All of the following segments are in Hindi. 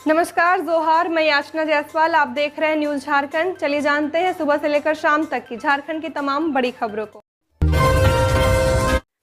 नमस्कार, जोहार। मैं याचना जायसवाल, आप देख रहे हैं न्यूज झारखंड। चलिए जानते हैं सुबह से लेकर शाम तक की झारखंड की तमाम बड़ी खबरों को।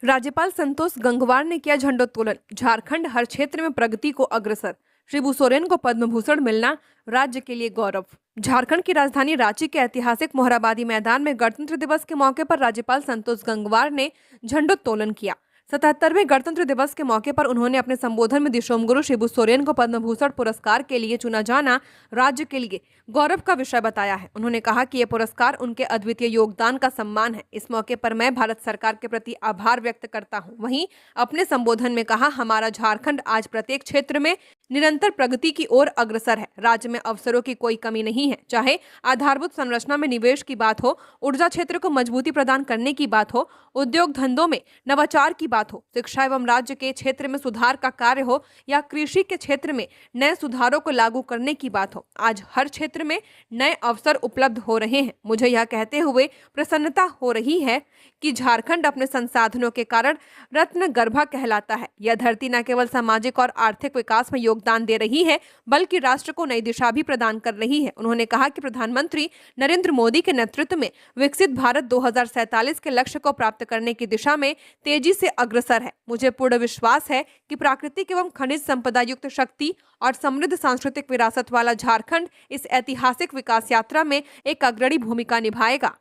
राज्यपाल संतोष गंगवार ने किया झंडोत्तोलन। झारखंड हर क्षेत्र में प्रगति को अग्रसर। शिबू सोरेन को पद्म भूषण मिलना राज्य के लिए गौरव। झारखंड की राजधानी रांची के ऐतिहासिक मोरहाबादी मैदान में गणतंत्र दिवस के मौके पर राज्यपाल संतोष गंगवार ने झंडोत्तोलन किया। 77वें गणतंत्र दिवस के मौके पर उन्होंने अपने संबोधन में दिशोम गुरु शिबू सोरेन को पद्म भूषण पुरस्कार के लिए चुना जाना राज्य के लिए गौरव का विषय बताया है। उन्होंने कहा कि यह पुरस्कार उनके अद्वितीय योगदान का सम्मान है। इस मौके पर मैं भारत सरकार के प्रति आभार व्यक्त करता हूं। वहीं अपने संबोधन में कहा, हमारा झारखंड आज प्रत्येक क्षेत्र में निरंतर प्रगति की ओर अग्रसर है। राज्य में अवसरों की कोई कमी नहीं है, चाहे आधारभूत संरचना में निवेश की बात हो, ऊर्जा क्षेत्र को मजबूती प्रदान करने की बात हो, उद्योग धंधों में नवाचार की बात हो, शिक्षा एवं राज्य के क्षेत्र में सुधार का कार्य हो या कृषि के क्षेत्र में नए सुधारों को लागू करने की बात हो, आज हर क्षेत्र में नए अवसर उपलब्ध हो रहे हैं। मुझे यह कहते हुए प्रसन्नता हो रही है कि झारखंड अपने संसाधनों के कारण रत्न गर्भा कहलाता है। यह धरती न केवल सामाजिक और आर्थिक विकास में योगदान दे रही है, बल्कि राष्ट्र को नई दिशा भी प्रदान कर रही है। उन्होंने कहा कि प्रधानमंत्री नरेंद्र मोदी के नेतृत्व में विकसित भारत 2047 के लक्ष्य को प्राप्त करने की दिशा में तेजी से अग्रसर है। मुझे पूर्ण विश्वास है कि प्राकृतिक एवं खनिज संपदा युक्त शक्ति और समृद्ध सांस्कृतिक विरासत वाला झारखंड इस ऐतिहासिक विकास यात्रा में एक अग्रणी भूमिका निभाएगा।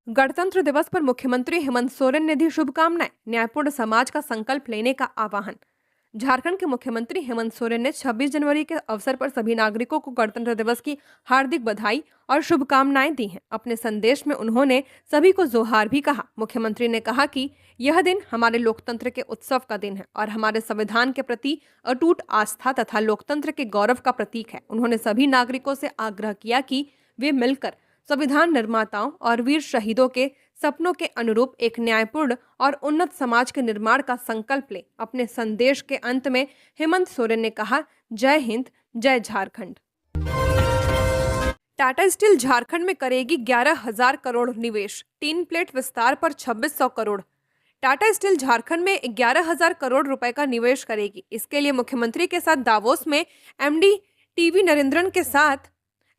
गणतंत्र दिवस पर मुख्यमंत्री हेमंत सोरेन ने दी शुभकामनाएं। न्यायपूर्ण समाज का संकल्प लेने का आह्वान। झारखंड के मुख्यमंत्री हेमंत सोरेन ने 26 जनवरी के अवसर पर सभी नागरिकों को गणतंत्र दिवस की हार्दिक बधाई और शुभकामनाएं दी हैं। अपने संदेश में उन्होंने सभी को जोहार भी कहा। मुख्यमंत्री ने कहा कि यह दिन हमारे लोकतंत्र के उत्सव का दिन है और हमारे संविधान के प्रति अटूट आस्था तथा लोकतंत्र के गौरव का प्रतीक है। उन्होंने सभी नागरिकों से आग्रह किया कि वे मिलकर संविधान निर्माताओं और वीर शहीदों के सपनों के अनुरूप एक न्यायपूर्ण और उन्नत समाज के निर्माण का संकल्प लें। अपने संदेश के अंत में हेमंत सोरेन ने कहा, जय हिंद, जय झारखंड। टाटा स्टील झारखंड में करेगी 11,000 करोड़ निवेश। टीन प्लेट विस्तार पर 2600 करोड़। टाटा स्टील झारखंड में 11,000 करोड़ रुपए का निवेश करेगी। इसके लिए मुख्यमंत्री के साथ दावोस में एमडी टीवी नरेंद्रन के साथ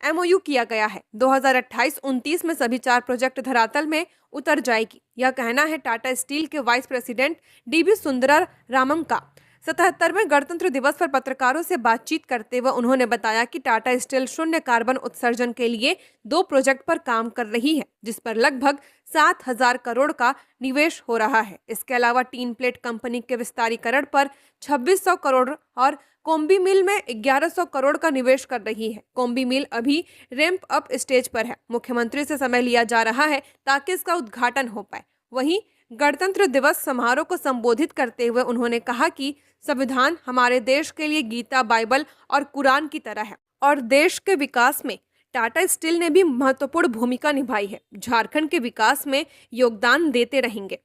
एमओयू किया गया है। 2028-29 में सभी 4 प्रोजेक्ट धरातल में उतर जाएगी। यह कहना है टाटा स्टील के वाइस प्रेसिडेंट डीबी सुंदरा रामम का। 77वें गणतंत्र दिवस पर पत्रकारों से बातचीत करते हुए उन्होंने बताया कि टाटा स्टील शून्य कार्बन उत्सर्जन के लिए 2 प्रोजेक्ट पर काम कर रही है, जिस पर लगभग 7,000 करोड़ का निवेश हो रहा है। इसके अलावा टीन प्लेट कंपनी के विस्तारीकरण पर 2600 करोड़ और कोम्बी मिल में 1100 करोड़ का निवेश कर रही है। कोम्बी मिल अभी रैंप अप स्टेज पर है। मुख्यमंत्री से समय लिया जा रहा है ताकि इसका उद्घाटन हो पाए। वहीं गणतंत्र दिवस समारोह को संबोधित करते हुए उन्होंने कहा कि संविधान हमारे देश के लिए गीता, बाइबल और कुरान की तरह है और देश के विकास में टाटा स्टील ने भी महत्वपूर्ण भूमिका निभाई है। झारखंड के विकास में योगदान देते रहेंगे।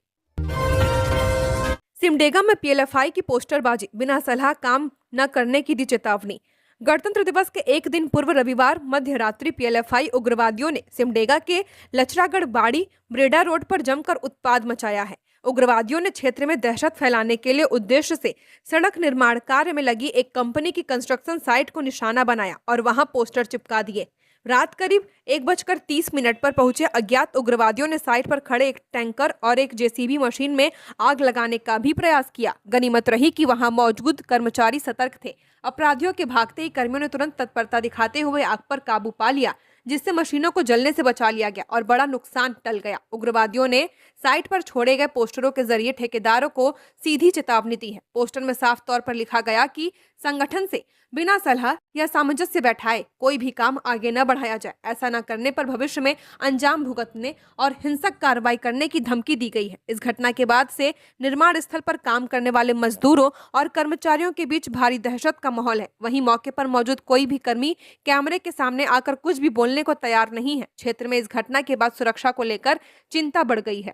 सिमडेगा में पीएलएफआई की पोस्टरबाजी, बिना सलाह काम न करने की दी चेतावनी। गणतंत्र दिवस के एक दिन पूर्व रविवार मध्य रात्रि पीएलएफआई उग्रवादियों ने सिमडेगा के लचरागढ़ बाड़ी ब्रेडा रोड पर जमकर उत्पात मचाया है। उग्रवादियों ने क्षेत्र में दहशत फैलाने के लिए उद्देश्य से सड़क निर्माण कार्य में लगी एक कंपनी की कंस्ट्रक्शन साइट को निशाना बनाया और वहां पोस्टर चिपका दिए। रात करीब 1:30 पर पहुंचे अज्ञात उग्रवादियों ने साइट पर खड़े एक टैंकर और एक जेसीबी मशीन में आग लगाने का भी प्रयास किया। गनीमत रही कि वहां मौजूद कर्मचारी सतर्क थे। अपराधियों के भागते ही कर्मियों ने तुरंत तत्परता दिखाते हुए आग पर काबू पा लिया, जिससे मशीनों को जलने से बचा लिया गया और बड़ा नुकसान टल गया। उग्रवादियों ने साइट पर छोड़े गए पोस्टरों के जरिए ठेकेदारों को सीधी चेतावनी दी है। पोस्टर में साफ तौर पर लिखा गया कि संगठन से बिना सलाह या सामंजस्य बैठाए कोई भी काम आगे न बढ़ाया जाए। ऐसा न करने पर भविष्य में अंजाम भुगतने और हिंसक कार्रवाई करने की धमकी दी गई है। इस घटना के बाद से निर्माण स्थल पर काम करने वाले मजदूरों और कर्मचारियों के बीच भारी दहशत का माहौल है। वहीं मौके पर मौजूद कोई भी कर्मी कैमरे के सामने आकर कुछ भी बोलने को तैयार नहीं है। क्षेत्र में इस घटना के बाद सुरक्षा को लेकर चिंता बढ़ गई है।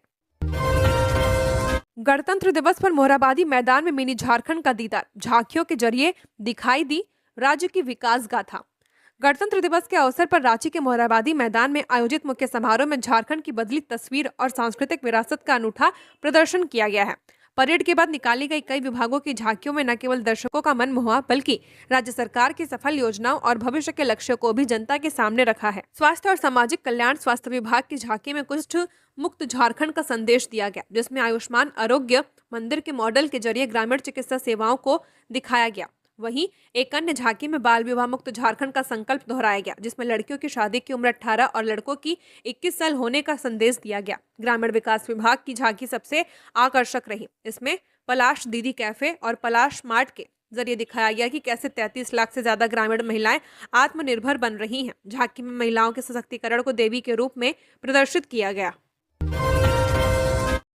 गणतंत्र दिवस पर मोरहाबादी मैदान में मिनी झारखंड का दीदार, झांकियों के जरिए दिखाई दी राज्य की विकास गाथा। गणतंत्र दिवस के अवसर पर रांची के मोरहाबादी मैदान में आयोजित मुख्य समारोह में झारखंड की बदली तस्वीर और सांस्कृतिक विरासत का अनूठा प्रदर्शन किया गया है। परेड के बाद निकाली गई कई विभागों की झांकियों में न केवल दर्शकों का मन मोहा, बल्कि राज्य सरकार की सफल योजनाओं और भविष्य के लक्ष्यों को भी जनता के सामने रखा है। स्वास्थ्य और सामाजिक कल्याण स्वास्थ्य विभाग की झांकी में कुष्ठ मुक्त झारखंड का संदेश दिया गया, जिसमें आयुष्मान आरोग्य मंदिर के मॉडल के जरिए ग्रामीण चिकित्सा सेवाओं को दिखाया गया। वहीं एक अन्य झांकी में बाल विवाह मुक्त झारखंड का संकल्प दोहराया गया, जिसमें लड़कियों की शादी की उम्र 18 और लड़कों की 21 साल होने का संदेश दिया गया। ग्रामीण विकास विभाग की झांकी सबसे आकर्षक रही। इसमें पलाश दीदी कैफे और पलाश मार्ट के जरिए दिखाया गया कि कैसे 33 लाख से ज्यादा ग्रामीण महिलाएं आत्मनिर्भर बन रही हैं। झांकी में महिलाओं के सशक्तिकरण को देवी के रूप में प्रदर्शित किया गया।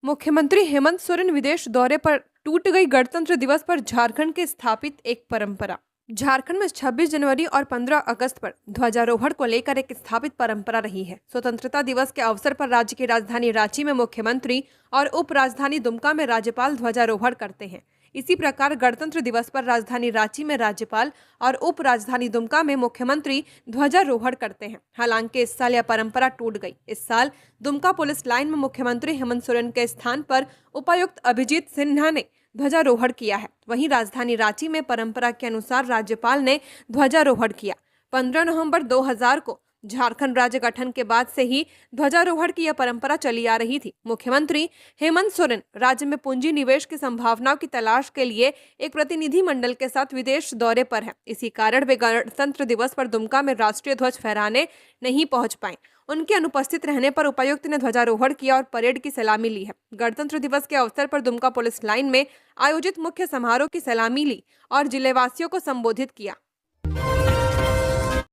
मुख्यमंत्री हेमंत सोरेन विदेश दौरे पर, टूट गई गणतंत्र दिवस पर झारखंड के स्थापित एक परंपरा। झारखंड में 26 जनवरी और 15 अगस्त पर ध्वजारोहण को लेकर एक स्थापित परंपरा रही है। स्वतंत्रता दिवस के अवसर पर राज्य की राजधानी रांची में मुख्यमंत्री और उप राजधानी दुमका में राज्यपाल ध्वजारोहण करते हैं। इसी प्रकार गणतंत्र दिवस पर राजधानी रांची में राज्यपाल और उप राजधानी दुमका में मुख्यमंत्री ध्वजारोहण करते हैं। हालांकि इस साल यह परंपरा टूट गई। इस साल दुमका पुलिस लाइन में मुख्यमंत्री हेमंत सोरेन के स्थान पर उपायुक्त अभिजीत सिन्हा ने ध्वजारोहण किया है। वहीं राजधानी रांची में परंपरा के अनुसार राज्यपाल ने ध्वजारोहण किया। 15 नवंबर 2000 को झारखंड राज्य गठन के बाद से ही ध्वजारोहण की यह परंपरा चली आ रही थी। मुख्यमंत्री हेमंत सोरेन राज्य में पूंजी निवेश की संभावनाओं की तलाश के लिए एक प्रतिनिधि मंडल के साथ विदेश दौरे पर हैं। इसी कारण वे गणतंत्र दिवस पर दुमका में राष्ट्रीय ध्वज फहराने नहीं पहुंच पाए। उनके अनुपस्थित रहने पर उपायुक्त ने ध्वजारोहण किया और परेड की सलामी ली है। गणतंत्र दिवस के अवसर पर दुमका पुलिस लाइन में आयोजित मुख्य समारोह की सलामी ली और जिलेवासियों को संबोधित किया।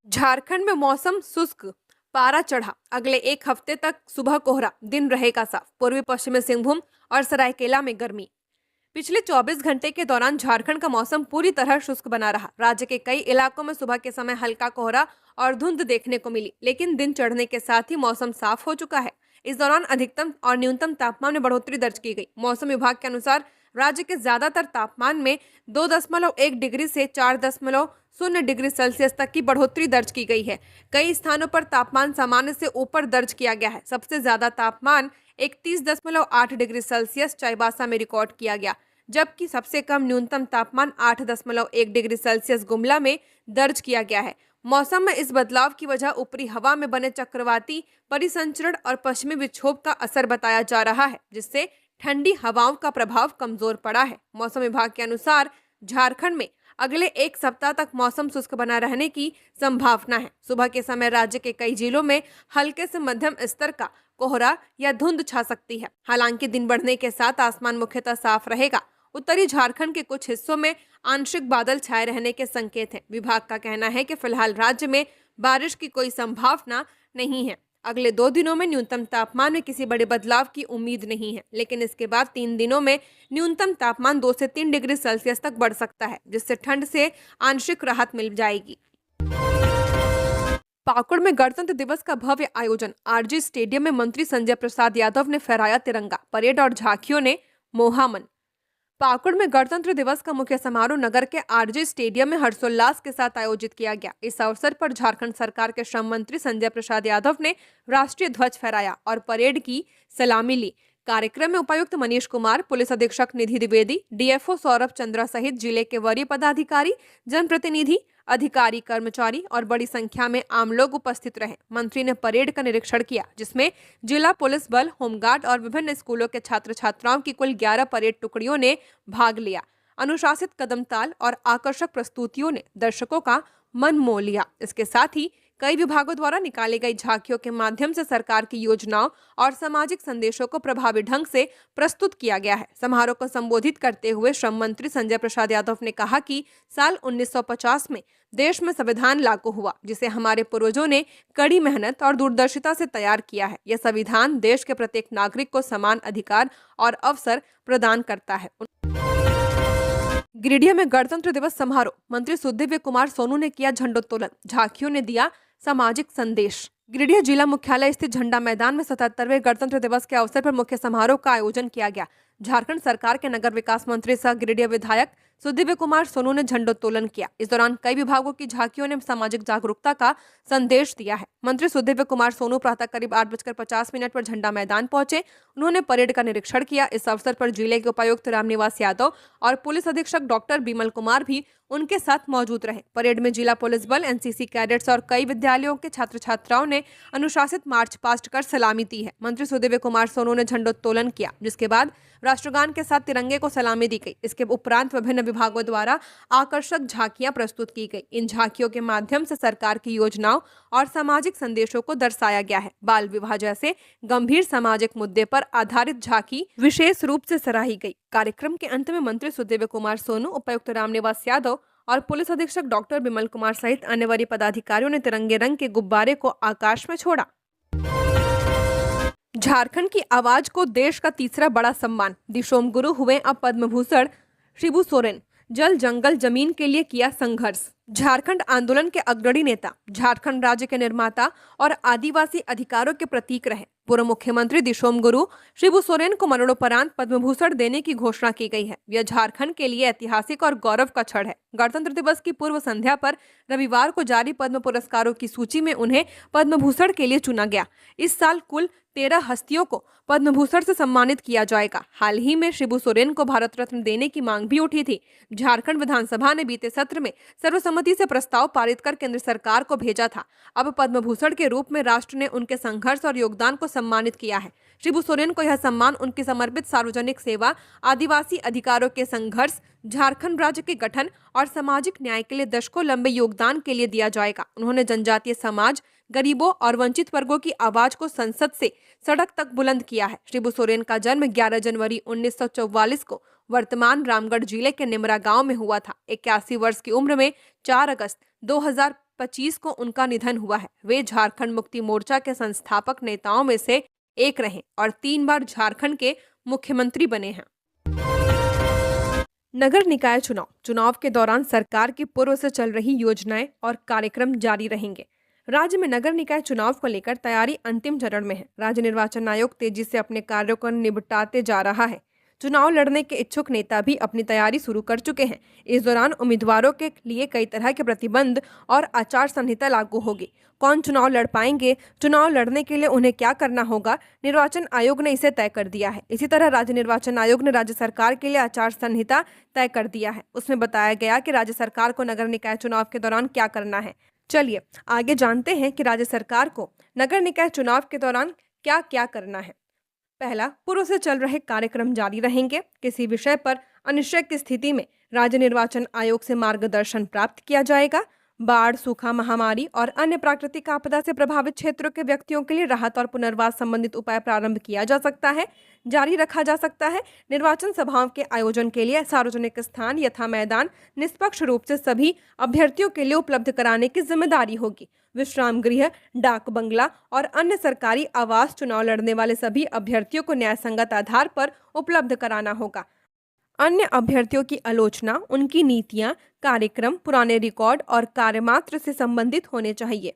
झारखंड में मौसम शुष्क, पारा चढ़ा। अगले एक हफ्ते तक सुबह कोहरा, दिन रहेगा साफ। पूर्वी पश्चिमी सिंहभूम और सरायकेला में गर्मी। पिछले 24 घंटे के दौरान झारखंड का मौसम पूरी तरह शुष्क बना रहा। राज्य के कई इलाकों में सुबह के समय हल्का कोहरा और धुंध देखने को मिली, लेकिन दिन चढ़ने के साथ ही मौसम साफ हो चुका है। इस दौरान अधिकतम और न्यूनतम तापमान में बढ़ोतरी दर्ज की गई। मौसम विभाग के अनुसार राज्य के ज्यादातर तापमान में 2.1 डिग्री से 4.0 डिग्री सेल्सियस तक की बढ़ोतरी दर्ज की गई है। कई स्थानों पर तापमान सामान्य से ऊपर दर्ज किया गया है। सबसे ज्यादा तापमान 31.8 डिग्री सेल्सियस चाईबासा में रिकॉर्ड किया गया, जबकि सबसे कम न्यूनतम तापमान 8.1 डिग्री सेल्सियस गुमला में दर्ज किया गया है। मौसम में इस बदलाव की वजह ऊपरी हवा में बने चक्रवाती परिसंचरण और पश्चिमी विक्षोभ का असर बताया जा रहा है, जिससे ठंडी हवाओं का प्रभाव कमजोर पड़ा है। मौसम विभाग के अनुसार झारखंड में अगले एक सप्ताह तक मौसम शुष्क बना रहने की संभावना है। सुबह के समय राज्य के कई जिलों में हल्के से मध्यम स्तर का कोहरा या धुंध छा सकती है। हालांकि दिन बढ़ने के साथ आसमान मुख्यतः साफ रहेगा। उत्तरी झारखंड के कुछ हिस्सों में आंशिक बादल छाए रहने के संकेत हैं। विभाग का कहना है कि फिलहाल राज्य में बारिश की कोई संभावना नहीं है। अगले 2 दिनों में न्यूनतम तापमान में किसी बड़े बदलाव की उम्मीद नहीं है, लेकिन इसके बाद 3 दिनों में न्यूनतम तापमान 2 से 3 डिग्री सेल्सियस तक बढ़ सकता है, जिससे ठंड से आंशिक राहत मिल जाएगी। पाकुड़ में गणतंत्र दिवस का भव्य आयोजन। आरजी स्टेडियम में मंत्री संजय प्रसाद यादव ने फहराया तिरंगा। परेड और झांकियों ने मोहा मन। पाकुड़ में गणतंत्र दिवस का मुख्य समारोह नगर के आरजे स्टेडियम में हर्षोल्लास के साथ आयोजित किया गया। इस अवसर पर झारखंड सरकार के श्रम मंत्री संजय प्रसाद यादव ने राष्ट्रीय ध्वज फहराया और परेड की सलामी ली। कार्यक्रम में उपायुक्त मनीष कुमार, पुलिस अधीक्षक निधि द्विवेदी, डीएफओ सौरभ चंद्रा सहित जिले के वरीय पदाधिकारी, जनप्रतिनिधि, अधिकारी, कर्मचारी और बड़ी संख्या में आम लोग उपस्थित रहे। मंत्री ने परेड का निरीक्षण किया, जिसमें जिला पुलिस बल, होमगार्ड और विभिन्न स्कूलों के छात्र छात्राओं की कुल 11 परेड टुकड़ियों ने भाग लिया। अनुशासित कदमताल और आकर्षक प्रस्तुतियों ने दर्शकों का मन मोह लिया। इसके साथ ही कई विभागों द्वारा निकाली गई झांकियों के माध्यम से सरकार की योजनाओं और सामाजिक संदेशों को प्रभावी ढंग से प्रस्तुत किया गया है। समारोह को संबोधित करते हुए श्रम मंत्री संजय प्रसाद यादव ने कहा कि साल 1950 में देश में संविधान लागू हुआ, जिसे हमारे पूर्वजों ने कड़ी मेहनत और दूरदर्शिता से तैयार किया है। यह संविधान देश के प्रत्येक नागरिक को समान अधिकार और अवसर प्रदान करता है। गिरिडीह में गणतंत्र दिवस समारोह। मंत्री सुदिव्य कुमार सोनू ने किया झंडोत्तोलन। झांकियों ने दिया सामाजिक संदेश। गिरिडीह जिला मुख्यालय स्थित झंडा मैदान में 77वें गणतंत्र दिवस के अवसर पर मुख्य समारोह का आयोजन किया गया, झारखंड सरकार के नगर विकास मंत्री सह गिरिडीह विधायक सुदीव्य कुमार सोनू ने झंडोत्तोलन किया। इस दौरान कई विभागों की झांकियों ने सामाजिक जागरूकता का संदेश दिया है। मंत्री सुदीव्य कुमार सोनू प्रातः करीब 8:50 पर झंडा मैदान पहुंचे। उन्होंने परेड का निरीक्षण किया। इस अवसर पर जिले के उपायुक्त रामनिवास यादव और पुलिस अधीक्षक डॉक्टर बिमल कुमार भी उनके साथ मौजूद रहे। परेड में जिला पुलिस बल, एनसीसी कैडेट्स और कई विद्यालयों के छात्र छात्राओं ने अनुशासित मार्च पास्ट कर सलामी दी है। मंत्री सुदीव्य कुमार सोनू ने झंडोत्तोलन किया, जिसके बाद राष्ट्रगान के साथ तिरंगे को सलामी दी गई। इसके उपरांत विभिन्न विभागों द्वारा आकर्षक झांकियां प्रस्तुत की गई। इन झांकियों के माध्यम से सरकार की योजनाओं और सामाजिक संदेशों को दर्शाया गया है। बाल विवाह जैसे गंभीर सामाजिक मुद्दे पर आधारित झांकी विशेष रूप से सराही गई। कार्यक्रम के अंत में मंत्री सुदीव्य कुमार सोनू, उपायुक्त रामनिवास यादव और पुलिस अधीक्षक डॉक्टर बिमल कुमार सहित अन्य वरीय पदाधिकारियों ने तिरंगे रंग के गुब्बारे को आकाश में छोड़ा। झारखंड की आवाज को देश का तीसरा बड़ा सम्मान। दिशोम गुरु हुए अब पद्म भूषण शिबू सोरेन। जल जंगल जमीन के लिए किया संघर्ष। झारखंड आंदोलन के अग्रणी नेता, झारखंड राज्य के निर्माता और आदिवासी अधिकारों के प्रतीक रहे पूर्व मुख्यमंत्री दिशोम गुरु शिबू सोरेन को मरणोपरांत पद्म भूषण देने की घोषणा की गई है। यह झारखंड के लिए ऐतिहासिक और गौरव का क्षण है। गणतंत्र दिवस की पूर्व संध्या पर रविवार को जारी पद्म पुरस्कारों की सूची में उन्हें पद्म भूषण के लिए चुना गया। इस साल कुल 13 हस्तियों को पद्म भूषण से सम्मानित किया जाएगा। हाल ही में शिबू सोरेन को भारत रत्न देने की मांग भी उठी थी। झारखंड विधानसभा ने बीते सत्र में सर्वसम्मति से प्रस्ताव पारित कर केंद्र सरकार को भेजा था। अब पद्म भूषण के रूप में राष्ट्र ने उनके संघर्ष और योगदान को सम्मानित किया है। शिबू सोरेन को यह सम्मान उनकी समर्पित सार्वजनिक सेवा, आदिवासी अधिकारों के संघर्ष, झारखंड राज्य के गठन और सामाजिक न्याय के लिए दशकों लंबे योगदान के लिए दिया जाएगा। उन्होंने जनजातीय समाज, गरीबों और वंचित वर्गों की आवाज को संसद से सड़क तक बुलंद किया है। शिबू सोरेन का जन्म 11 जनवरी 1944 को वर्तमान रामगढ़ जिले के निमरा गांव में हुआ था। 81 वर्ष की उम्र में 4 अगस्त 2025 को उनका निधन हुआ है। वे झारखंड मुक्ति मोर्चा के संस्थापक नेताओं में से एक रहे और 3 बार झारखंड के मुख्यमंत्री बने हैं। नगर निकाय चुनाव के दौरान सरकार की पूर्व से चल रही योजनाएं और कार्यक्रम जारी रहेंगे। राज्य में नगर निकाय चुनाव को लेकर तैयारी अंतिम चरण में है। राज्य निर्वाचन आयोग तेजी से अपने कार्यों को निपटाते जा रहा है। चुनाव लड़ने के इच्छुक नेता भी अपनी तैयारी शुरू कर चुके हैं। इस दौरान उम्मीदवारों के लिए कई तरह के प्रतिबंध और आचार संहिता लागू होगी। कौन चुनाव लड़ पाएंगे, चुनाव लड़ने के लिए उन्हें क्या करना होगा, निर्वाचन आयोग ने इसे तय कर दिया है। इसी तरह राज्य निर्वाचन आयोग ने राज्य सरकार के लिए आचार संहिता तय कर दिया है। उसमें बताया गया कि राज्य सरकार को नगर निकाय चुनाव के दौरान क्या करना है। चलिए आगे जानते हैं कि राज्य सरकार को नगर निकाय चुनाव के दौरान क्या क्या करना है। पहला, पूर्व से चल रहे कार्यक्रम जारी रहेंगे। किसी विषय पर अनिश्चय की स्थिति में राज्य निर्वाचन आयोग से मार्गदर्शन प्राप्त किया जाएगा। बाढ़, सूखा, महामारी और अन्य प्राकृतिक आपदा से प्रभावित क्षेत्रों के व्यक्तियों के लिए राहत और पुनर्वास संबंधित उपाय प्रारंभ किया जा सकता है, जारी रखा जा सकता है। निर्वाचन सभाओं के आयोजन के लिए सार्वजनिक स्थान यथा मैदान निष्पक्ष रूप से सभी अभ्यर्थियों के लिए उपलब्ध कराने की जिम्मेदारी होगी। विश्राम गृह, डाक बंगला और अन्य सरकारी आवास चुनाव लड़ने वाले सभी अभ्यर्थियों को न्यायसंगत आधार पर उपलब्ध कराना होगा। अन्य अभ्यर्थियों की आलोचना उनकी नीतियां, कार्यक्रम, पुराने रिकॉर्ड और कार्यमात्र से संबंधित होने चाहिए।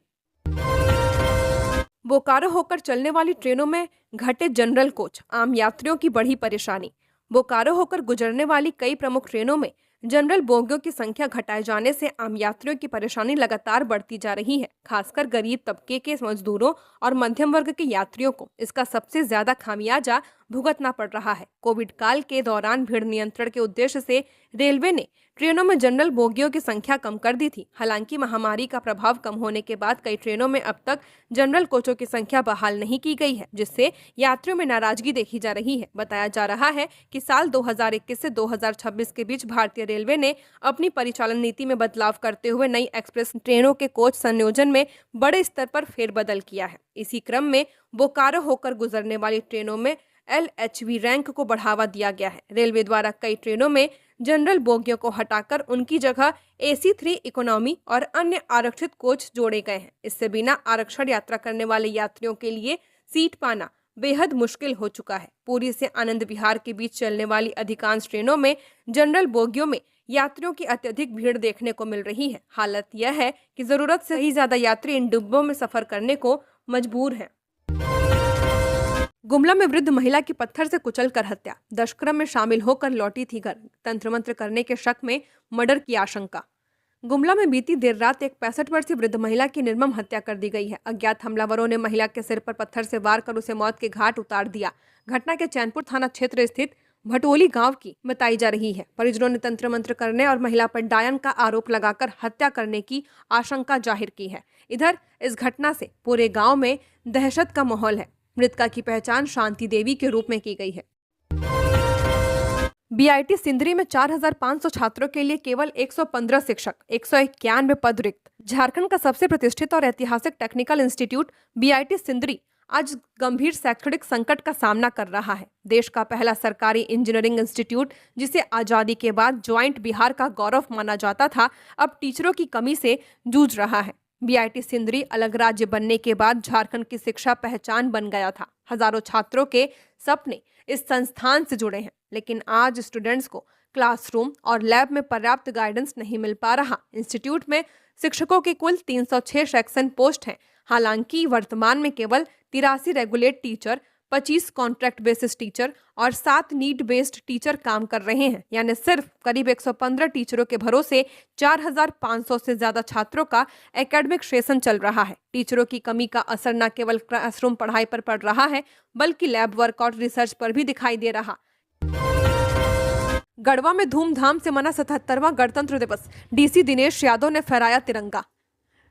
बोकारो होकर चलने वाली ट्रेनों में घटे जनरल कोच, आम यात्रियों की बढ़ी परेशानी। बोकारो होकर गुजरने वाली कई प्रमुख ट्रेनों में जनरल बोगियों की संख्या घटाए जाने से आम यात्रियों की परेशानी लगातार बढ़ती जा रही है। खासकर गरीब तबके के मजदूरों और मध्यम वर्ग के यात्रियों को इसका सबसे ज्यादा खामियाजा भुगतना पड़ रहा है। कोविड काल के दौरान भीड़ नियंत्रण के उद्देश्य से रेलवे ने ट्रेनों में जनरल बोगियों की संख्या कम कर दी थी। हालांकि महामारी का प्रभाव कम होने के बाद कई ट्रेनों में अब तक जनरल कोचों की संख्या बहाल नहीं की गई है, जिससे यात्रियों में नाराजगी देखी जा रही है। बताया जा रहा है कि साल 2021 से 2026 के बीच भारतीय रेलवे ने अपनी परिचालन नीति में बदलाव करते हुए नई एक्सप्रेस ट्रेनों के कोच संयोजन में बड़े स्तर पर फेरबदल किया है। इसी क्रम में बोकारो होकर गुजरने वाली ट्रेनों में LHV रैंक को बढ़ावा दिया गया है। रेलवे द्वारा कई ट्रेनों में जनरल बोगियों को हटाकर उनकी जगह AC3 इकोनॉमी और अन्य आरक्षित कोच जोड़े गए हैं। इससे बिना आरक्षण यात्रा करने वाले यात्रियों के लिए सीट पाना बेहद मुश्किल हो चुका है। पुरी से आनंद विहार के बीच चलने वाली अधिकांश ट्रेनों में जनरल बोगियों में यात्रियों की अत्यधिक भीड़ देखने को मिल रही है। हालत यह है कि जरूरत से ही ज्यादा यात्री इन डिब्बों में सफर करने को मजबूर हैं। गुमला में वृद्ध महिला की पत्थर से कुचलकर हत्या। दुष्कर्म में शामिल होकर लौटी थी घर, तंत्र मंत्र करने के शक में मर्डर की आशंका। गुमला में बीती देर रात एक 65 वर्षीय वृद्ध महिला की निर्मम हत्या कर दी गई है। अज्ञात हमलावरों ने महिला के सिर पर पत्थर से वार कर उसे मौत के घाट उतार दिया। घटना के चैनपुर थाना क्षेत्र स्थित भटोली गांव की बताई जा रही है। परिजनों ने तंत्र मंत्र करने और महिला पर डायन का आरोप लगाकर हत्या करने की आशंका जाहिर की है। इधर इस घटना से पूरे गांव में दहशत का माहौल है। मृतका की पहचान शांति देवी के रूप में की गई है। बीआईटी सिंदरी में 4,500 छात्रों के लिए केवल 115 शिक्षक, 191 पद रिक्त। झारखंड का सबसे प्रतिष्ठित और ऐतिहासिक टेक्निकल इंस्टीट्यूट बीआईटी सिंदरी आज गंभीर शैक्षणिक संकट का सामना कर रहा है। देश का पहला सरकारी इंजीनियरिंग इंस्टीट्यूट, जिसे आजादी के बाद ज्वाइंट बिहार का गौरव माना जाता था, अब टीचरों की कमी से जूझ रहा है। बीआईटी सिंदरी अलग राज्य बनने के बाद झारखंड की शिक्षा पहचान बन गया था। हजारों छात्रों के सपने इस संस्थान से जुड़े हैं, लेकिन आज स्टूडेंट्स को क्लासरूम और लैब में पर्याप्त गाइडेंस नहीं मिल पा रहा। इंस्टीट्यूट में शिक्षकों की कुल 306 सेक्शन पोस्ट हैं। हालांकि वर्तमान में केवल 83 regulate teacher, 25 contract basis teacher और 7 नीड बेस्ड टीचर काम कर रहे हैं। यानी सिर्फ करीब 115 टीचरों के भरोसे 4,500 से ज्यादा छात्रों का एकेडमिक सेशन चल रहा है। टीचरों की कमी का असर न केवल क्लासरूम पढ़ाई पर पड़ रहा है, बल्कि लैब वर्क और रिसर्च पर भी दिखाई दे रहा। गढ़वा में धूमधाम से मना 77वां गणतंत्र दिवस। डीसी दिनेश यादव ने फहराया तिरंगा।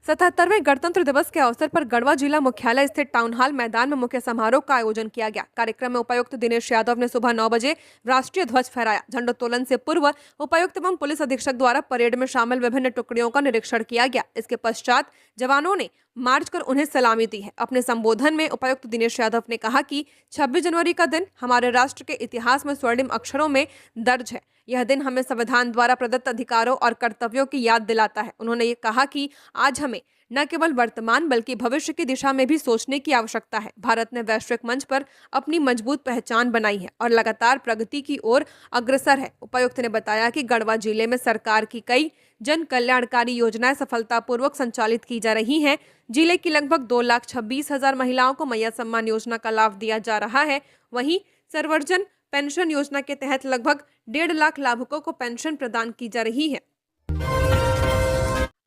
77वें गणतंत्र दिवस के अवसर पर गढ़वा जिला मुख्यालय स्थित टाउन हॉल मैदान में मुख्य समारोह का आयोजन किया गया। कार्यक्रम में उपायुक्त दिनेश यादव ने सुबह 9 बजे राष्ट्रीय ध्वज फहराया। झंडोत्तोलन से पूर्व उपायुक्त एवं पुलिस अधीक्षक द्वारा परेड में शामिल विभिन्न टुकड़ियों का निरीक्षण किया गया। इसके पश्चात जवानों ने मार्च कर उन्हें सलामी दी है। अपने संबोधन में उपायुक्त दिनेश यादव ने कहा कि 26 जनवरी का दिन हमारे राष्ट्र के इतिहास में स्वर्णिम अक्षरों में दर्ज है। यह दिन हमें संविधान द्वारा प्रदत्त अधिकारों और कर्तव्यों की याद दिलाता है। उन्होंने ये कहा कि आज हमें न केवल वर्तमान बल्कि भविष्य की दिशा में भी सोचने की आवश्यकता है। भारत ने वैश्विक मंच पर अपनी मजबूत पहचान बनाई है और लगातार प्रगति की ओर अग्रसर है। उपायुक्त ने बताया कि गढ़वा जिले में सरकार की कई जन कल्याणकारी योजनाएं सफलतापूर्वक संचालित की जा रही हैं। जिले की लगभग 2,26,000 महिलाओं को मैया सम्मान योजना का लाभ दिया जा रहा है। वहीं सर्वजन पेंशन योजना के तहत लगभग 1.5 लाख लाभुकों को पेंशन प्रदान की जा रही है।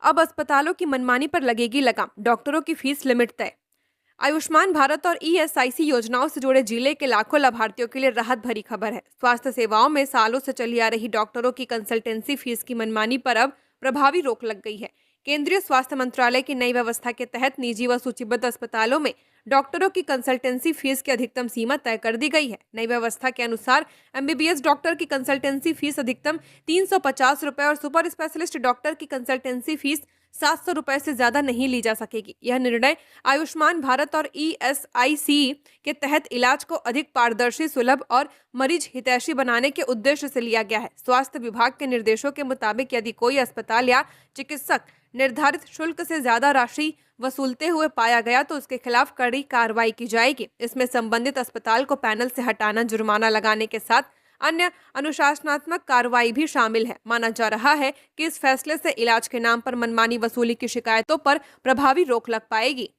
अब अस्पतालों की मनमानी पर लगेगी लगाम। डॉक्टरों की फीस लिमिट तय। आयुष्मान भारत और ईएसआईसी योजनाओं से जुड़े जिले के लाखों लाभार्थियों के लिए राहत भरी खबर है। स्वास्थ्य सेवाओं में सालों से चली आ रही डॉक्टरों की कंसल्टेंसी फीस की मनमानी पर अब प्रभावी रोक लग गई है। केंद्रीय स्वास्थ्य मंत्रालय की नई व्यवस्था के तहत निजी व सूचीबद्ध अस्पतालों में डॉक्टरों की कंसल्टेंसी फीस की अधिकतम सीमा तय कर दी गई है। नई व्यवस्था के अनुसार एमबीबीएस डॉक्टर की कंसल्टेंसी फीस अधिकतम 350 रुपए और सुपर स्पेशलिस्ट डॉक्टर की कंसल्टेंसी फीस 700 रुपए से ज्यादा नहीं ली जा सकेगी। यह निर्णय आयुष्मान भारत और ईएसआईसी के तहत इलाज को अधिक पारदर्शी, सुलभ और मरीज हितैषी बनाने के उद्देश्य से लिया गया है। स्वास्थ्य विभाग के निर्देशों के मुताबिक यदि कोई अस्पताल या चिकित्सक निर्धारित शुल्क से ज्यादा राशि वसूलते हुए पाया गया तो उसके खिलाफ कड़ी कार्रवाई की जाएगी। इसमें संबंधित अस्पताल को पैनल से हटाना, जुर्माना लगाने के साथ अन्य अनुशासनात्मक कार्रवाई भी शामिल है। माना जा रहा है कि इस फैसले से इलाज के नाम पर मनमानी वसूली की शिकायतों पर प्रभावी रोक लग पाएगी।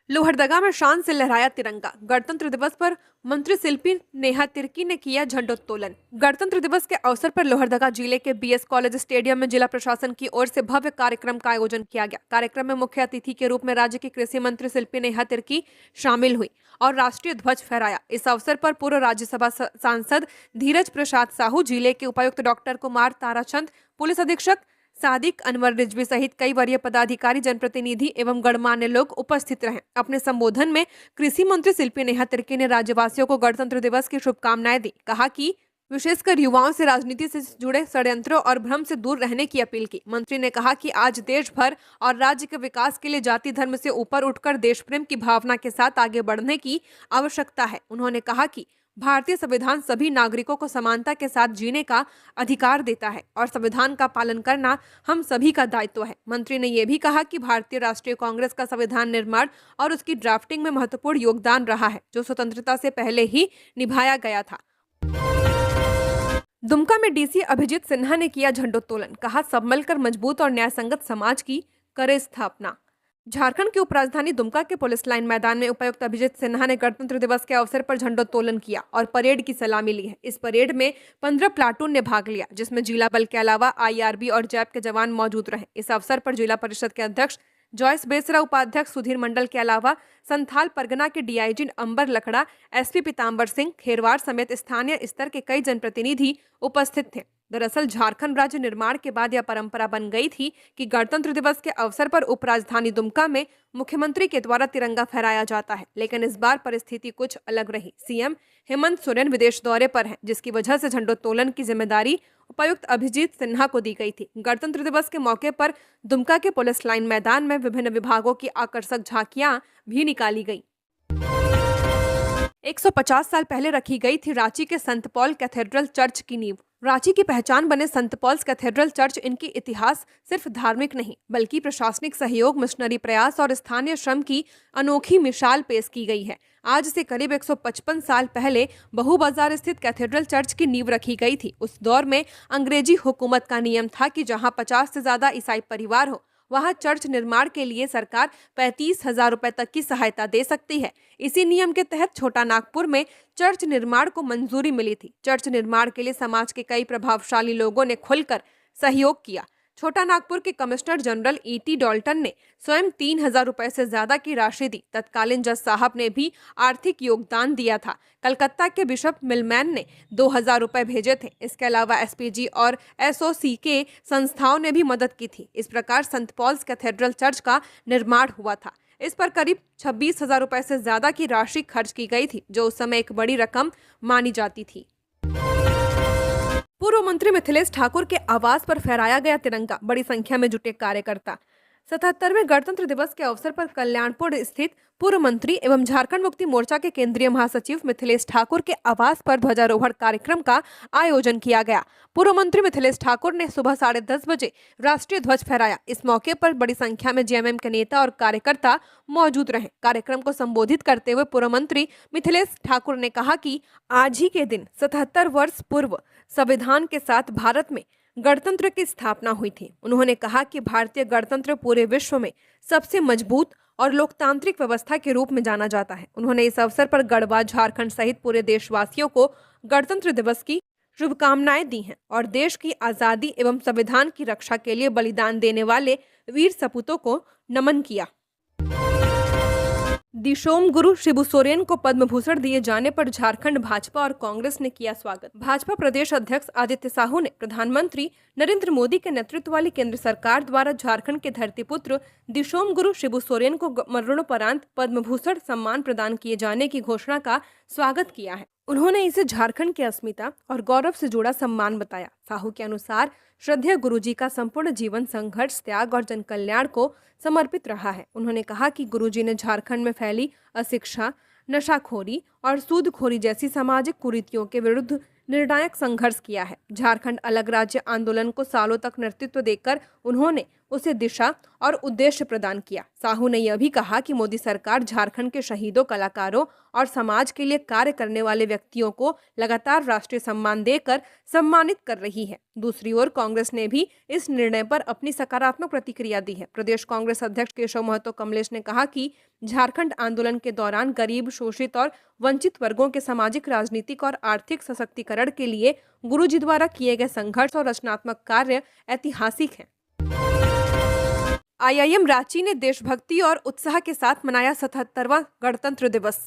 लोहरदगा में शान से लहराया तिरंगा। गणतंत्र दिवस पर मंत्री शिल्पी नेहा तिर्की ने किया झंडोत्तोलन। गणतंत्र दिवस के अवसर पर लोहरदगा जिले के बीएस कॉलेज स्टेडियम में जिला प्रशासन की ओर से भव्य कार्यक्रम का आयोजन किया गया। कार्यक्रम में मुख्य अतिथि के रूप में राज्य की कृषि मंत्री शिल्पी नेहा तिर्की शामिल हुई और राष्ट्रीय ध्वज फहराया। इस अवसर पर पूर्व राज्यसभा सांसद धीरज प्रसाद साहू, जिले के उपायुक्त डॉक्टर कुमार ताराचंद, पुलिस अधीक्षक सादिक अनवर रिजवी सहित कई वरीय पदाधिकारी, जनप्रतिनिधि एवं गणमान्य लोग उपस्थित रहे। अपने संबोधन में कृषि मंत्री शिल्पी नेहा तिर्की ने राज्यवासियों को गणतंत्र दिवस की शुभकामनाएं दी। कहा कि विशेषकर युवाओं से राजनीति से जुड़े षड्यंत्रों और भ्रम से दूर रहने की अपील की। मंत्री ने कहा कि आज देश भर और राज्य के विकास के लिए जाति धर्म से ऊपर उठकर देश प्रेम की भावना के साथ आगे बढ़ने की आवश्यकता है। उन्होंने कहा कि भारतीय संविधान सभी नागरिकों को समानता के साथ जीने का अधिकार देता है और संविधान का पालन करना हम सभी का दायित्व है। मंत्री ने यह भी कहा कि भारतीय राष्ट्रीय कांग्रेस का संविधान निर्माण और उसकी ड्राफ्टिंग में महत्वपूर्ण योगदान रहा है, जो स्वतंत्रता से पहले ही निभाया गया था। दुमका में डीसी अभिजीत सिन्हा ने किया झंडोत्तोलन। कहा, सब मिलकर मजबूत और न्याय संगत समाज की करे स्थापना। झारखंड की उपराजधानी दुमका के पुलिस लाइन मैदान में उपायुक्त अभिजीत सिन्हा ने गणतंत्र दिवस के अवसर पर झंडोत्तोलन किया और परेड की सलामी ली है। इस परेड में 15 प्लाटून ने भाग लिया, जिसमें जिला बल के अलावा आईआरबी और जैप के जवान मौजूद रहे। इस अवसर पर जिला परिषद के अध्यक्ष जॉयस बेसरा, उपाध्यक्ष सुधीर मंडल के अलावा संथाल परगना के डीआईजी अंबर लकड़ा, एसपी पीताम्बर सिंह खेरवार समेत स्थानीय स्तर के कई जनप्रतिनिधि उपस्थित थे। दरअसल झारखंड राज्य निर्माण के बाद यह परंपरा बन गई थी कि गणतंत्र दिवस के अवसर पर उपराजधानी दुमका में मुख्यमंत्री के द्वारा तिरंगा फहराया जाता है, लेकिन इस बार परिस्थिति कुछ अलग रही। सीएम हेमंत सोरेन विदेश दौरे पर हैं, जिसकी वजह से झंडोत्तोलन की जिम्मेदारी उपायुक्त अभिजीत सिन्हा को दी गई थी। गणतंत्र दिवस के मौके पर दुमका के पुलिस लाइन मैदान में विभिन्न विभागों की आकर्षक झांकियां भी निकाली गई। 150 साल पहले रखी गई थी रांची के संत पॉल कैथेड्रल चर्च की नींव। रांची की पहचान बने संत पॉल्स कैथेड्रल चर्च, इनकी इतिहास सिर्फ धार्मिक नहीं बल्कि प्रशासनिक सहयोग, मिशनरी प्रयास और स्थानीय श्रम की अनोखी मिसाल पेश की गई है। आज से करीब 155 साल पहले बहु बाजार स्थित कैथेड्रल चर्च की नींव रखी गई थी। उस दौर में अंग्रेजी हुकूमत का नियम था कि जहां 50 से ज्यादा ईसाई परिवार हो, वहां चर्च निर्माण के लिए सरकार 35,000 रुपए तक की सहायता दे सकती है। इसी नियम के तहत छोटा नागपुर में चर्च निर्माण को मंजूरी मिली थी। चर्च निर्माण के लिए समाज के कई प्रभावशाली लोगों ने खुलकर सहयोग किया। छोटा नागपुर के कमिश्नर जनरल ईटी डॉल्टन ने स्वयं 3,000 रुपए से ज्यादा की राशि दी। तत्कालीन जज साहब ने भी आर्थिक योगदान दिया था। कलकत्ता के बिशप मिलमैन ने 2,000 रुपए भेजे थे। इसके अलावा एसपीजी और एसओसी के संस्थाओं ने भी मदद की थी। इस प्रकार संत पॉल्स कैथेड्रल चर्च का निर्माण हुआ था। इस पर करीब 26,000 रुपए से ज्यादा की राशि खर्च की गई थी, जो उस समय एक बड़ी रकम मानी जाती थी। पूर्व मंत्री मिथिलेश ठाकुर के आवास पर फहराया गया तिरंगा, बड़ी संख्या में जुटे कार्यकर्ता। 77वें गणतंत्र दिवस के अवसर पर कल्याणपुर स्थित पूर्व मंत्री एवं झारखंड मुक्ति मोर्चा के केंद्रीय महासचिव मिथिलेश ठाकुर के आवास पर ध्वजारोहण कार्यक्रम का आयोजन किया गया। पूर्व मंत्री मिथिलेश ठाकुर ने सुबह 10:30 बजे राष्ट्रीय ध्वज फहराया। इस मौके पर बड़ी संख्या में जेएमएम के नेता और कार्यकर्ता मौजूद रहे। कार्यक्रम को संबोधित करते हुए पूर्व मंत्री मिथिलेश ठाकुर ने कहा कि आज ही के दिन 77 वर्ष पूर्व संविधान के साथ भारत में गणतंत्र की स्थापना हुई थी। उन्होंने कहा कि भारतीय गणतंत्र पूरे विश्व में सबसे मजबूत और लोकतांत्रिक व्यवस्था के रूप में जाना जाता है। उन्होंने इस अवसर पर गढ़वा, झारखंड सहित पूरे देशवासियों को गणतंत्र दिवस की शुभकामनाएं दी हैं और देश की आजादी एवं संविधान की रक्षा के लिए बलिदान देने वाले वीर सपूतों को नमन किया। दिशोम गुरु शिबू सोरेन को पद्म भूषण दिए जाने पर झारखंड भाजपा और कांग्रेस ने किया स्वागत। भाजपा प्रदेश अध्यक्ष आदित्य साहू ने प्रधानमंत्री नरेंद्र मोदी के नेतृत्व वाली केंद्र सरकार द्वारा झारखंड के धरतीपुत्र दिशोम गुरु शिबू सोरेन को मरणोपरांत पद्म भूषण सम्मान प्रदान किए जाने की घोषणा का स्वागत किया है। उन्होंने इसे झारखंड की अस्मिता और गौरव से जुड़ा सम्मान बताया। साहू के अनुसार श्रद्धेय गुरुजी का संपूर्ण जीवन संघर्ष, त्याग और जन कल्याण को समर्पित रहा है। उन्होंने कहा कि गुरुजी ने झारखंड में फैली अशिक्षा, नशाखोरी और सूदखोरी जैसी सामाजिक कुरीतियों के विरुद्ध निर्णायक संघर्ष किया है। झारखंड अलग राज्य आंदोलन को सालों तक नेतृत्व देकर उन्होंने उसे दिशा और उद्देश्य प्रदान किया। साहू ने यह भी कहा कि मोदी सरकार झारखंड के शहीदों, कलाकारों और समाज के लिए कार्य करने वाले व्यक्तियों को लगातार राष्ट्रीय सम्मान देकर सम्मानित कर रही है। दूसरी ओर कांग्रेस ने भी इस निर्णय पर अपनी सकारात्मक प्रतिक्रिया दी है। प्रदेश कांग्रेस अध्यक्ष केशव महतो कमलेश ने कहा कि झारखंड आंदोलन के दौरान गरीब, शोषित और वंचित वर्गों के सामाजिक, राजनीतिक और आर्थिक सशक्तिकरण के लिए गुरुजी द्वारा किए गए संघर्ष और रचनात्मक कार्य ऐतिहासिक है। आईआईएम रांची ने देशभक्ति और उत्साह के साथ मनाया 77वां गणतंत्र दिवस।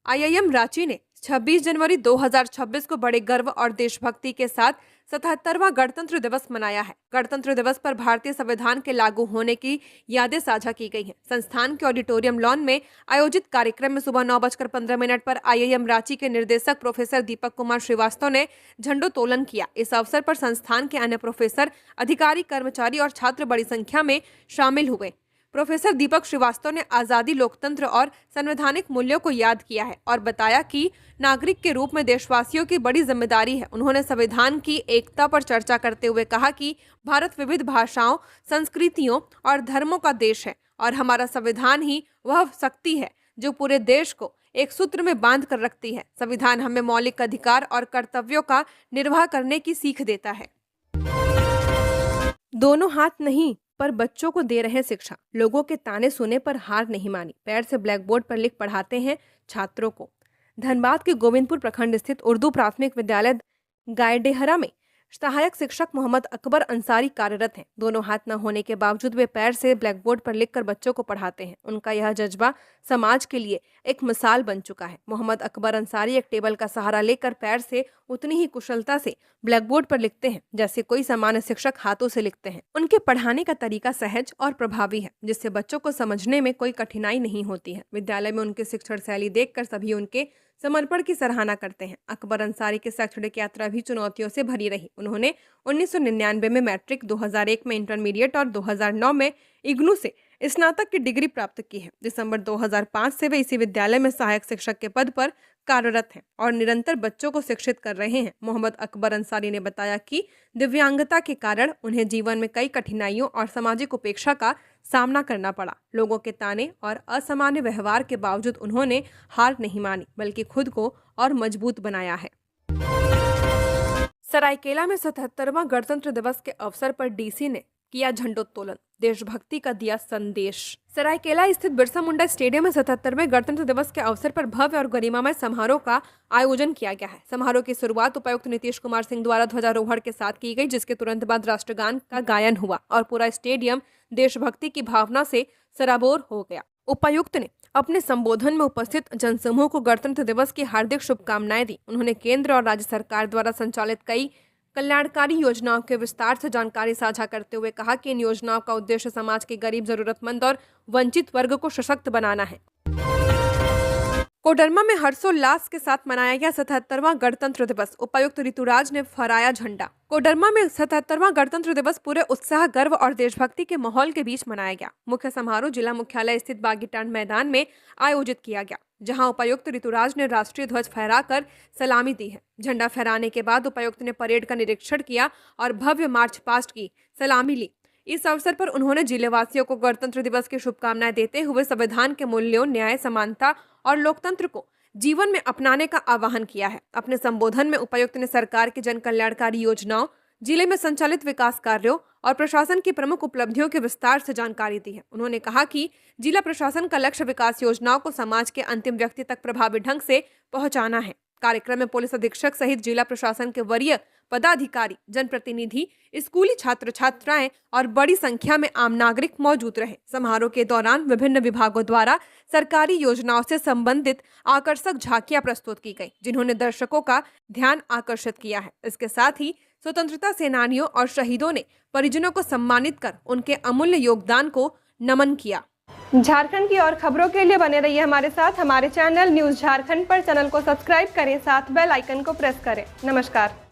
आईआईएम रांची ने 26 जनवरी 2026 को बड़े गर्व और देशभक्ति के साथ 77वां गणतंत्र दिवस मनाया है। गणतंत्र दिवस पर भारतीय संविधान के लागू होने की यादें साझा की गई हैं। संस्थान के ऑडिटोरियम लॉन में आयोजित कार्यक्रम में सुबह 9:15 पर आईआईएम रांची के निर्देशक प्रोफेसर दीपक कुमार श्रीवास्तव ने झंडोत्तोलन किया। इस अवसर पर संस्थान के अन्य प्रोफेसर, अधिकारी, कर्मचारी और छात्र बड़ी संख्या में शामिल हुए। प्रोफेसर दीपक श्रीवास्तव ने आज़ादी, लोकतंत्र और संवैधानिक मूल्यों को याद किया है और बताया कि नागरिक के रूप में देशवासियों की बड़ी जिम्मेदारी है। उन्होंने संविधान की एकता पर चर्चा करते हुए कहा कि भारत विविध भाषाओं, संस्कृतियों और धर्मों का देश है और हमारा संविधान ही वह शक्ति है जो पूरे देश को एक सूत्र में बांध कर रखती है। संविधान हमें मौलिक अधिकार और कर्तव्यों का निर्वाह करने की सीख देता है। दोनों हाथ नहीं, पर बच्चों को दे रहे हैं शिक्षा। लोगों के ताने सुने पर हार नहीं मानी, पैर से ब्लैक बोर्ड पर लिख पढ़ाते हैं छात्रों को। धनबाद के गोविंदपुर प्रखंड स्थित उर्दू प्राथमिक विद्यालय गायडेहरा में सहायक शिक्षक मोहम्मद अकबर अंसारी कार्यरत हैं। दोनों हाथ न होने के बावजूद वे पैर से ब्लैक बोर्ड पर लिखकर बच्चों को पढ़ाते हैं। उनका यह जज्बा समाज के लिए एक मिसाल बन चुका है। मोहम्मद अकबर अंसारी एक टेबल का सहारा लेकर पैर से उतनी ही कुशलता से ब्लैक बोर्ड पर लिखते हैं जैसे कोई सामान्य शिक्षक हाथों से लिखते हैं। उनके पढ़ाने का तरीका सहज और प्रभावी है, जिससे बच्चों को समझने में कोई कठिनाई नहीं होती है। विद्यालय में उनकी शिक्षण शैली देखकर सभी उनके समर्पण की सराहना करते हैं। अकबर अंसारी की शैक्षणिक यात्रा भी चुनौतियों से भरी रही। उन्होंने 1999 में मैट्रिक, 2001 में इंटरमीडिएट और 2009 में इग्नू से स्नातक की डिग्री प्राप्त की है। दिसंबर 2005 से वे इसी विद्यालय में सहायक शिक्षक के पद पर कार्यरत हैं और निरंतर बच्चों को शिक्षित कर रहे हैं। मोहम्मद अकबर अंसारी ने बताया कि दिव्यांगता के कारण उन्हें जीवन में कई कठिनाइयों और सामाजिक उपेक्षा का सामना करना पड़ा। लोगों के ताने और असामान्य व्यवहार के बावजूद उन्होंने हार नहीं मानी, बल्कि खुद को और मजबूत बनाया है। सरायकेला में 77वां गणतंत्र दिवस के अवसर पर डीसी ने किया झंडोत्तोलन, देशभक्ति का दिया संदेश। सरायकेला स्थित बिरसा मुंडा स्टेडियम में 77वें गणतंत्र दिवस के अवसर पर भव्य और गरिमामय समारोह का आयोजन किया गया है। समारोह की शुरुआत उपायुक्त नीतीश कुमार सिंह द्वारा ध्वजारोहण के साथ की गई, जिसके तुरंत बाद राष्ट्रगान का गायन हुआ और पूरा स्टेडियम देशभक्ति की भावना से सराबोर हो गया। उपायुक्त ने अपने संबोधन में उपस्थित जनसमूह को गणतंत्र दिवस की हार्दिक शुभकामनाएं दी। उन्होंने केंद्र और राज्य सरकार द्वारा संचालित कई कल्याणकारी योजनाओं के विस्तार से जानकारी साझा करते हुए कहा कि इन योजनाओं का उद्देश्य समाज के गरीब, जरूरतमंद और वंचित वर्ग को सशक्त बनाना है। कोडरमा में हर्षोल्लास के साथ मनाया गया 77वां गणतंत्र दिवस। उपायुक्त ऋतुराज ने फहराया झंडा। कोडरमा में 77वां गणतंत्र दिवस पूरे उत्साह, गर्व और देशभक्ति के माहौल के बीच मनाया गया। मुख्य समारोह जिला मुख्यालय स्थित बागीटांड मैदान में आयोजित किया गया, जहां उपायुक्त ऋतुराज ने राष्ट्रीय ध्वज फहराकर सलामी दी है। झंडा फहराने के बाद उपायुक्त ने परेड का निरीक्षण किया और भव्य मार्च पास्ट की सलामी ली। इस अवसर पर उन्होंने जिलेवासियों को गणतंत्र दिवस की शुभकामनाएं देते हुए संविधान के मूल्यों, न्याय, समानता और लोकतंत्र को जीवन में अपनाने का आह्वान किया है। अपने संबोधन में उपायुक्त ने सरकार की जन कल्याणकारी योजनाओं, जिले में संचालित विकास कार्यों और प्रशासन की प्रमुख उपलब्धियों के विस्तार से जानकारी दी है। उन्होंने कहा कि जिला प्रशासन का लक्ष्य विकास योजनाओं को समाज के अंतिम व्यक्ति तक प्रभावी ढंग से पहुंचाना है। कार्यक्रम में पुलिस अधीक्षक सहित जिला प्रशासन के वरीय पदाधिकारी, जनप्रतिनिधि, स्कूली छात्र छात्राएं और बड़ी संख्या में आम नागरिक मौजूद रहे। समारोह के दौरान विभिन्न विभागों द्वारा सरकारी योजनाओं से संबंधित आकर्षक झांकियां प्रस्तुत की गई, जिन्होंने दर्शकों का ध्यान आकर्षित किया है। इसके साथ ही स्वतंत्रता सेनानियों और शहीदों ने परिजनों को सम्मानित कर उनके अमूल्य योगदान को नमन किया। झारखंड की और खबरों के लिए बने रहिए हमारे साथ। हमारे चैनल न्यूज़ झारखंड पर चैनल को सब्सक्राइब करें, साथ बेल आइकन को प्रेस करें। नमस्कार।